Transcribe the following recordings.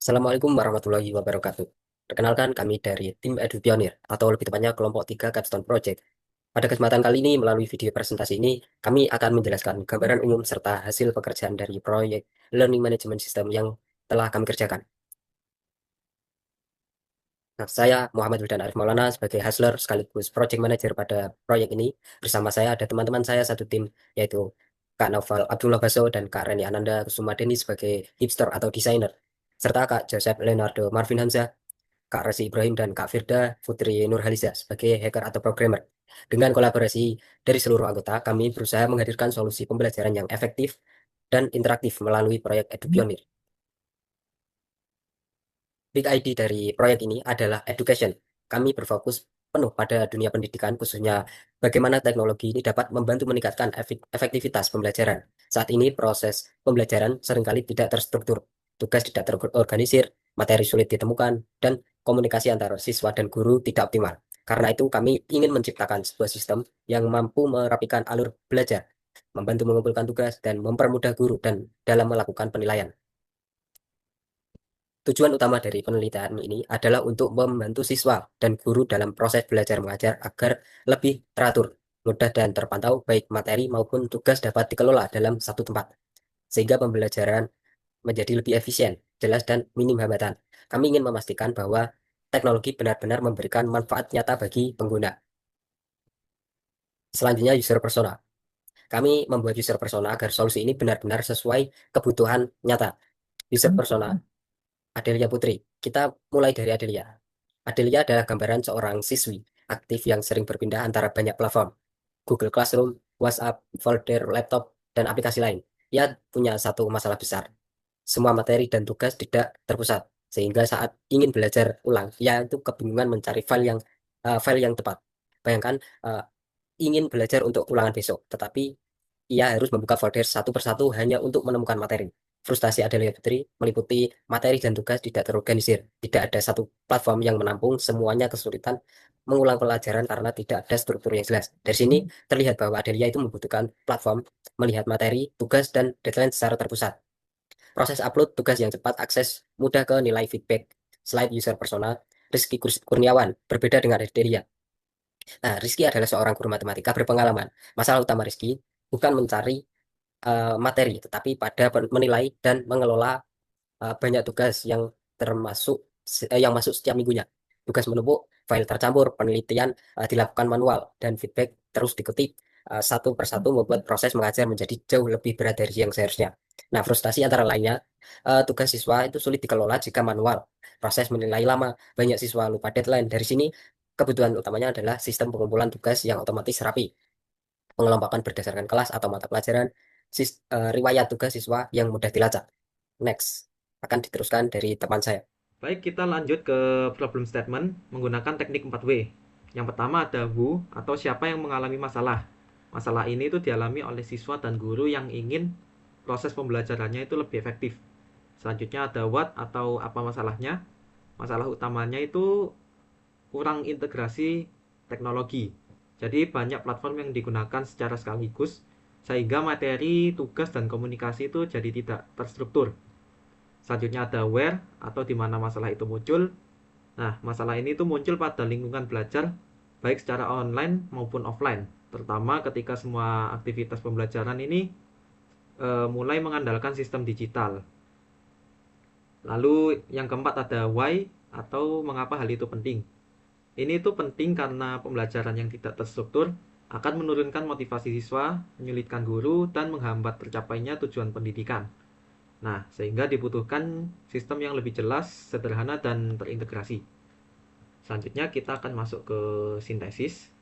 Assalamualaikum warahmatullahi wabarakatuh. Perkenalkan kami dari tim Edu Pionir atau lebih tepatnya kelompok 3 Capstone Project. Pada kesempatan kali ini melalui video presentasi ini, kami akan menjelaskan gambaran umum serta hasil pekerjaan dari proyek Learning Management System yang telah kami kerjakan. Nah, saya Muhammad Wildan Arif Maulana sebagai hustler sekaligus project manager pada proyek ini. Bersama saya ada teman-teman saya satu tim, yaitu Kak Naufal Abdullah Baso dan Kak Reni Ananda Kusumadeni sebagai hipster atau desainer, serta Kak Joseph Leonardo Marvin Hamzah, Kak Resi Ibrahim, dan Kak Firda Putri Nurhaliza sebagai hacker atau programmer. Dengan kolaborasi dari seluruh anggota, kami berusaha menghadirkan solusi pembelajaran yang efektif dan interaktif melalui proyek EduPionir. Big ID dari proyek ini adalah education. Kami berfokus penuh pada dunia pendidikan, khususnya bagaimana teknologi ini dapat membantu meningkatkan efektivitas pembelajaran. Saat ini proses pembelajaran seringkali tidak terstruktur, tugas tidak terorganisir, materi sulit ditemukan, dan komunikasi antara siswa dan guru tidak optimal. Karena itu kami ingin menciptakan sebuah sistem yang mampu merapikan alur belajar, membantu mengumpulkan tugas, dan mempermudah guru dan dalam melakukan penilaian. Tujuan utama dari penelitian ini adalah untuk membantu siswa dan guru dalam proses belajar mengajar agar lebih teratur, mudah dan terpantau baik materi maupun tugas dapat dikelola dalam satu tempat, sehingga pembelajaran menjadi lebih efisien, jelas dan minim hambatan. Kami ingin memastikan bahwa teknologi benar-benar memberikan manfaat nyata bagi pengguna. Selanjutnya user persona. Kami membuat user persona agar solusi ini benar-benar sesuai kebutuhan nyata. User persona Adelia Putri. Kita mulai dari Adelia. Adelia adalah gambaran seorang siswi aktif yang sering berpindah antara banyak platform, Google Classroom, WhatsApp, folder, laptop, dan aplikasi lain. Ia punya satu masalah besar. Semua materi dan tugas tidak terpusat, sehingga saat ingin belajar ulang, ia itu kebingungan mencari file yang tepat. Bayangkan eh, ingin belajar untuk ulangan besok, tetapi ia harus membuka folder satu persatu hanya untuk menemukan materi. Frustasi Adelia Putri meliputi materi dan tugas tidak terorganisir. Tidak ada satu platform yang menampung semuanya, kesulitan mengulang pelajaran karena tidak ada struktur yang jelas. Dari sini terlihat bahwa Adelia itu membutuhkan platform melihat materi, tugas, dan deadline secara terpusat. Proses upload tugas yang cepat, akses mudah ke nilai feedback, slide user persona. Rizky Kurniawan berbeda dengan Adelia. Nah, Rizky adalah seorang guru matematika berpengalaman. Masalah utama Rizky bukan mencari materi, tetapi pada menilai dan mengelola banyak tugas yang termasuk yang masuk setiap minggunya. Tugas menumpuk, file tercampur, penelitian dilakukan manual, dan feedback terus dikutip satu persatu membuat proses mengajar menjadi jauh lebih berat dari yang seharusnya. Nah, frustasi antara lainnya, tugas siswa itu sulit dikelola jika manual. Proses menilai lama, banyak siswa lupa deadline. Dari sini, kebutuhan utamanya adalah sistem pengumpulan tugas yang otomatis rapi, pengelompokan berdasarkan kelas atau mata pelajaran, riwayat tugas siswa yang mudah dilacak. Next, akan diteruskan dari teman saya. Baik, kita lanjut ke problem statement menggunakan teknik 4W. Yang pertama ada who atau siapa yang mengalami masalah. Masalah ini itu dialami oleh siswa dan guru yang ingin proses pembelajarannya itu lebih efektif. Selanjutnya ada what atau apa masalahnya. Masalah utamanya itu kurang integrasi teknologi. Jadi banyak platform yang digunakan secara sekaligus sehingga materi, tugas, dan komunikasi itu jadi tidak terstruktur. Selanjutnya ada where atau di mana masalah itu muncul. Nah, masalah ini tuh muncul pada lingkungan belajar baik secara online maupun offline, terutama ketika semua aktivitas pembelajaran ini mulai mengandalkan sistem digital. Lalu yang keempat ada why atau mengapa hal itu penting. Ini tuh penting karena pembelajaran yang tidak terstruktur akan menurunkan motivasi siswa, menyulitkan guru, dan menghambat tercapainya tujuan pendidikan. Nah, sehingga dibutuhkan sistem yang lebih jelas, sederhana, dan terintegrasi. Selanjutnya kita akan masuk ke sintesis.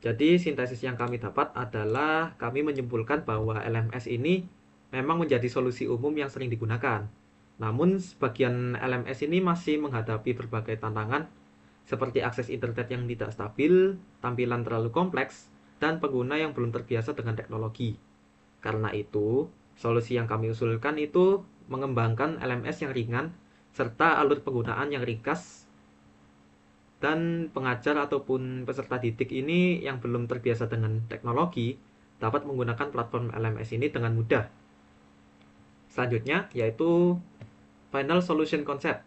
Jadi sintesis yang kami dapat adalah kami menyimpulkan bahwa LMS ini memang menjadi solusi umum yang sering digunakan. Namun sebagian LMS ini masih menghadapi berbagai tantangan seperti akses internet yang tidak stabil, tampilan terlalu kompleks, dan pengguna yang belum terbiasa dengan teknologi. Karena itu, solusi yang kami usulkan itu mengembangkan LMS yang ringan serta alur penggunaan yang ringkas, dan pengajar ataupun peserta didik ini yang belum terbiasa dengan teknologi dapat menggunakan platform LMS ini dengan mudah. Selanjutnya yaitu final solution concept.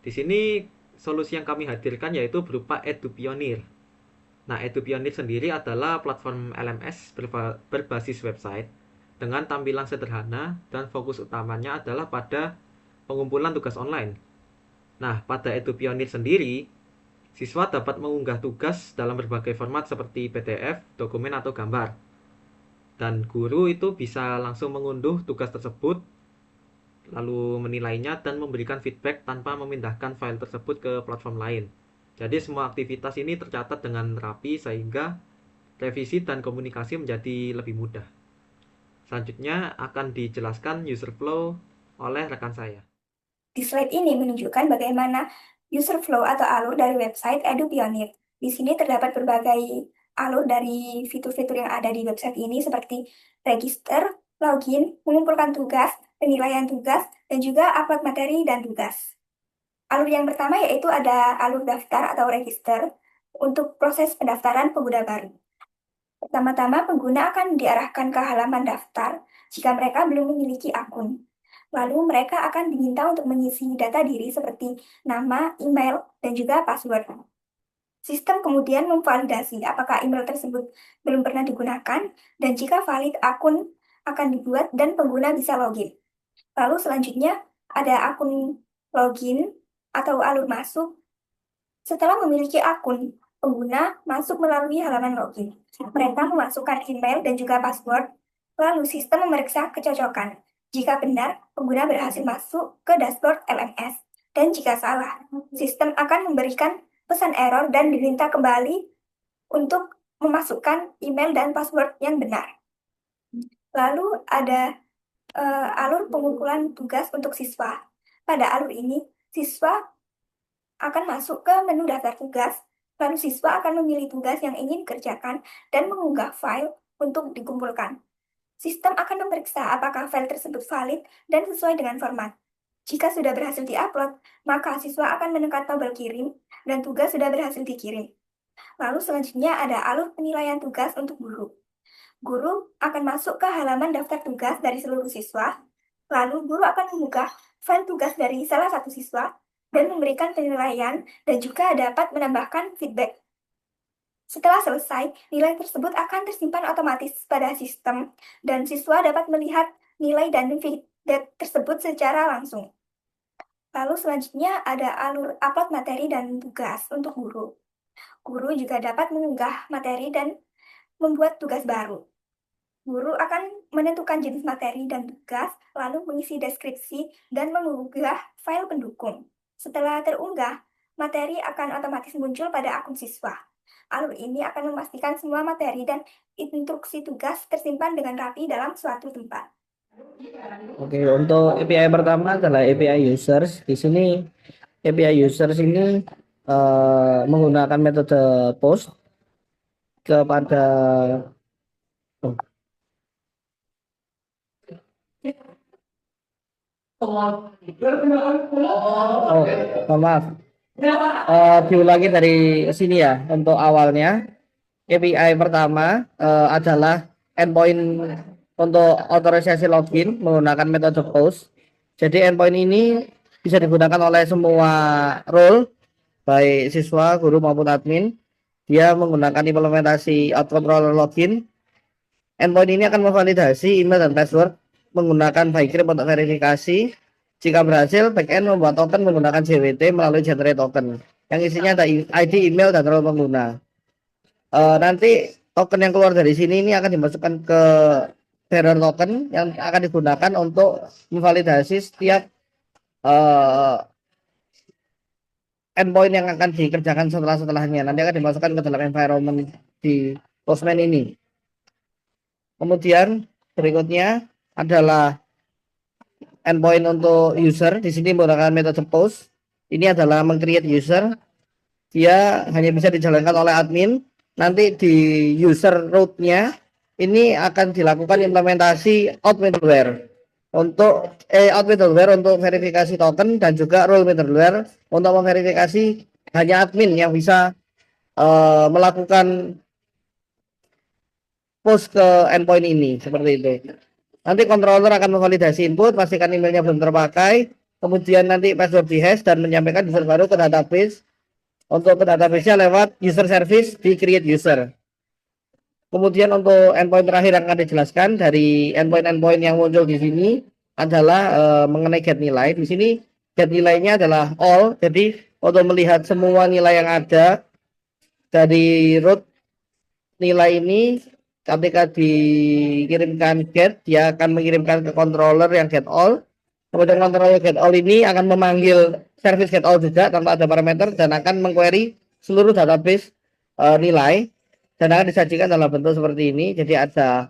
Di sini solusi yang kami hadirkan yaitu berupa EduPioneer. Nah, EduPioneer sendiri adalah platform LMS berbasis website dengan tampilan sederhana dan fokus utamanya adalah pada pengumpulan tugas online. Nah, pada EduPioneer sendiri, siswa dapat mengunggah tugas dalam berbagai format seperti PDF, dokumen, atau gambar. Dan guru itu bisa langsung mengunduh tugas tersebut, lalu menilainya dan memberikan feedback tanpa memindahkan file tersebut ke platform lain. Jadi semua aktivitas ini tercatat dengan rapi sehingga revisi dan komunikasi menjadi lebih mudah. Selanjutnya akan dijelaskan user flow oleh rekan saya. Di slide ini menunjukkan bagaimana user flow atau alur dari website EduPioneer. Di sini terdapat berbagai alur dari fitur-fitur yang ada di website ini seperti register, login, mengumpulkan tugas, penilaian tugas, dan juga upload materi dan tugas. Alur yang pertama yaitu ada alur daftar atau register untuk proses pendaftaran pengguna baru. Pertama-tama, pengguna akan diarahkan ke halaman daftar jika mereka belum memiliki akun. Lalu mereka akan diminta untuk mengisi data diri seperti nama, email, dan juga password. Sistem kemudian memvalidasi apakah email tersebut belum pernah digunakan, dan jika valid, akun akan dibuat dan pengguna bisa login. Lalu selanjutnya ada akun login atau alur masuk. Setelah memiliki akun, pengguna masuk melalui halaman login. Mereka memasukkan email dan juga password, lalu sistem memeriksa kecocokan. Jika benar, pengguna berhasil masuk ke dashboard LMS. Dan jika salah, sistem akan memberikan pesan error dan diminta kembali untuk memasukkan email dan password yang benar. Lalu ada alur pengumpulan tugas untuk siswa. Pada alur ini, siswa akan masuk ke menu daftar tugas, lalu siswa akan memilih tugas yang ingin dikerjakan dan mengunggah file untuk dikumpulkan. Sistem akan memeriksa apakah file tersebut valid dan sesuai dengan format. Jika sudah berhasil diupload, maka siswa akan menekan tombol kirim dan tugas sudah berhasil dikirim. Lalu selanjutnya ada alur penilaian tugas untuk guru. Guru akan masuk ke halaman daftar tugas dari seluruh siswa, lalu guru akan mengunggah file tugas dari salah satu siswa dan memberikan penilaian dan juga dapat menambahkan feedback. Setelah selesai, nilai tersebut akan tersimpan otomatis pada sistem dan siswa dapat melihat nilai dan feedback tersebut secara langsung. Lalu selanjutnya ada alur upload materi dan tugas untuk guru. Guru juga dapat mengunggah materi dan membuat tugas baru. Guru akan menentukan jenis materi dan tugas, lalu mengisi deskripsi dan mengunggah file pendukung. Setelah terunggah, materi akan otomatis muncul pada akun siswa. Alur ini akan memastikan semua materi dan instruksi tugas tersimpan dengan rapi dalam suatu tempat. Oke, untuk API pertama adalah API users. Di sini API users ini menggunakan metode post kepada oh, mohon maaf. Diulangi dari sini ya. Untuk awalnya API pertama adalah endpoint untuk otorisasi login menggunakan metode post. Jadi endpoint ini bisa digunakan oleh semua role, baik siswa, guru maupun admin. Dia menggunakan implementasi controller login. Endpoint ini akan memvalidasi email dan password menggunakan Bycrypt untuk verifikasi. Jika berhasil, backend membuat token menggunakan JWT melalui generate token yang isinya ada ID, email, dan role pengguna. Nanti token yang keluar dari sini ini akan dimasukkan ke bearer token yang akan digunakan untuk memvalidasi setiap endpoint yang akan dikerjakan setelahnya. Nanti akan dimasukkan ke dalam environment di Postman ini. Kemudian berikutnya adalah endpoint untuk user. Di sini menggunakan metode post. Ini adalah meng-create user. Dia hanya bisa dijalankan oleh admin. Nanti di user root-nya ini akan dilakukan implementasi out middleware untuk out middleware untuk verifikasi token dan juga role middleware untuk memverifikasi hanya admin yang bisa melakukan post ke endpoint ini seperti itu. Nanti controller akan memvalidasi input, pastikan emailnya belum terpakai. kemudian nanti password dihash dan menyampaikan user baru ke database. Untuk ke database-nya lewat user service di create user. Kemudian untuk endpoint terakhir yang akan dijelaskan dari endpoint yang muncul di sini adalah mengenai get nilai. Di sini get nilainya adalah all. Jadi untuk melihat semua nilai yang ada dari root nilai ini, ketika dikirimkan get, dia akan mengirimkan ke controller yang get all. Kemudian controller get all ini akan memanggil service get all juga tanpa ada parameter dan akan mengquery seluruh database nilai dan akan disajikan dalam bentuk seperti ini. Jadi ada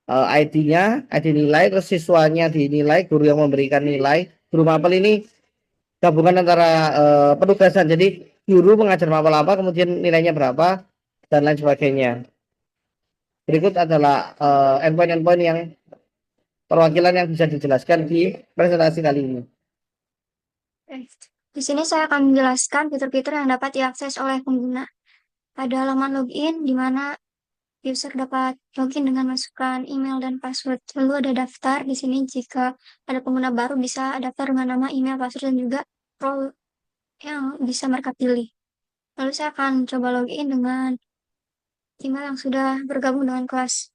ID-nya, ID nilai, terus siswanya dinilai, guru yang memberikan nilai. Guru mapel ini gabungan antara penugasan. Jadi guru mengajar mapel apa, kemudian nilainya berapa, dan lain sebagainya. Berikut adalah endpoint-endpoint yang perwakilan yang bisa dijelaskan di presentasi kali ini. Di sini saya akan menjelaskan fitur-fitur yang dapat diakses oleh pengguna. Ada halaman login di mana user dapat login dengan masukkan email dan password. Lalu ada daftar di sini jika ada pengguna baru bisa daftar dengan nama, email, password, dan juga role yang bisa mereka pilih. Lalu saya akan coba login dengan email yang sudah bergabung dengan kelas.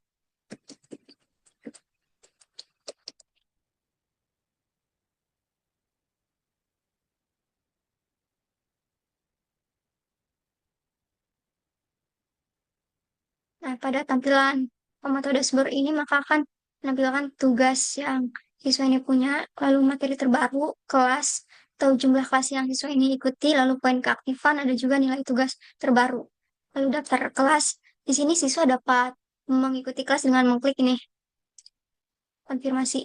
Nah, pada tampilan pemantau dashboard ini maka akan menampilkan tugas yang siswa ini punya, lalu materi terbaru, kelas, atau jumlah kelas yang siswa ini ikuti, lalu poin keaktifan, ada juga nilai tugas terbaru. Lalu daftar kelas, di sini siswa dapat mengikuti kelas dengan mengklik ini, konfirmasi.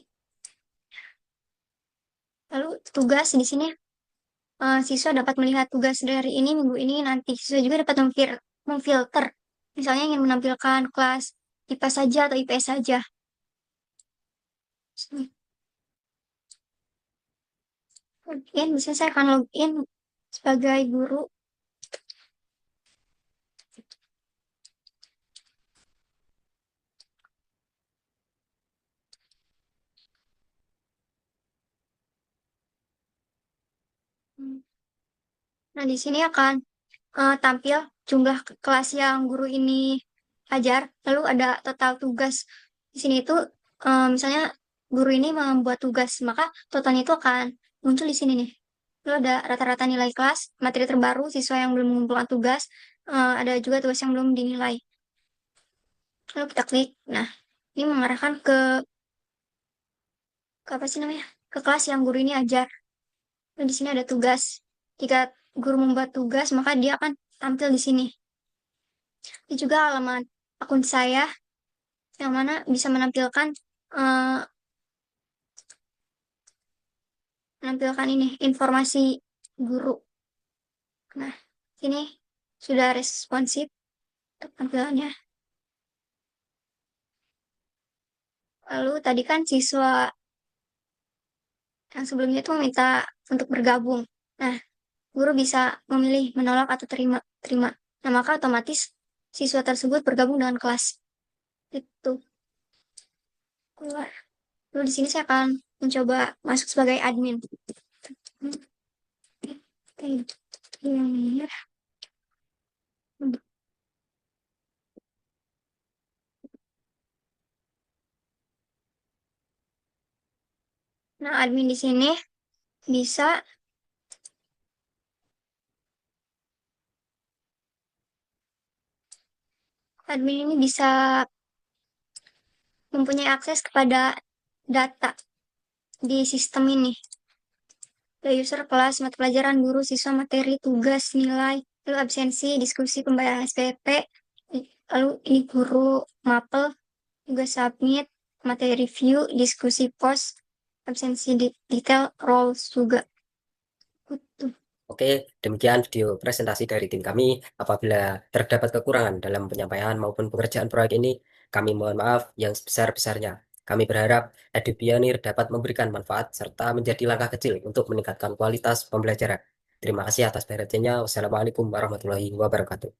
Lalu tugas di sini, siswa dapat melihat tugas dari ini, minggu ini, nanti. Siswa juga dapat memfilter. Misalnya ingin menampilkan kelas IPA saja atau IPS saja. Login, bisa saya akan login sebagai guru. Nah, di sini akan tampil jumlah kelas yang guru ini ajar, lalu ada total tugas. Di sini itu misalnya guru ini membuat tugas, maka totalnya itu akan muncul di sini nih. Lalu ada rata-rata nilai kelas, materi terbaru, siswa yang belum mengumpulkan tugas, ada juga tugas yang belum dinilai. Lalu kita klik. Nah, ini mengarahkan ke apa sih namanya? Ke kelas yang guru ini ajar. Dan di sini ada tugas. Jika guru membuat tugas, maka dia akan tampil di sini. Ini juga halaman akun saya yang mana bisa menampilkan ini informasi guru. Nah, ini sudah responsif tampilannya. Lalu tadi kan siswa yang sebelumnya itu meminta untuk bergabung. Nah, guru bisa memilih menolak atau terima. Nah, maka otomatis siswa tersebut bergabung dengan kelas. Itu keluar. Lalu di sini saya akan mencoba masuk sebagai admin. Nah, admin di sini bisa mempunyai akses kepada data di sistem ini. Ada user, kelas, mata pelajaran, guru, siswa, materi, tugas, nilai, lalu absensi, diskusi, pembayaran SPP, lalu ini guru, mapel, tugas submit, materi review, diskusi post, absensi detail, roles juga. Oke, demikian video presentasi dari tim kami. Apabila terdapat kekurangan dalam penyampaian maupun pengerjaan proyek ini, kami mohon maaf yang sebesar-besarnya. Kami berharap EduPionir dapat memberikan manfaat serta menjadi langkah kecil untuk meningkatkan kualitas pembelajaran. Terima kasih atas perhatiannya. Wassalamualaikum warahmatullahi wabarakatuh.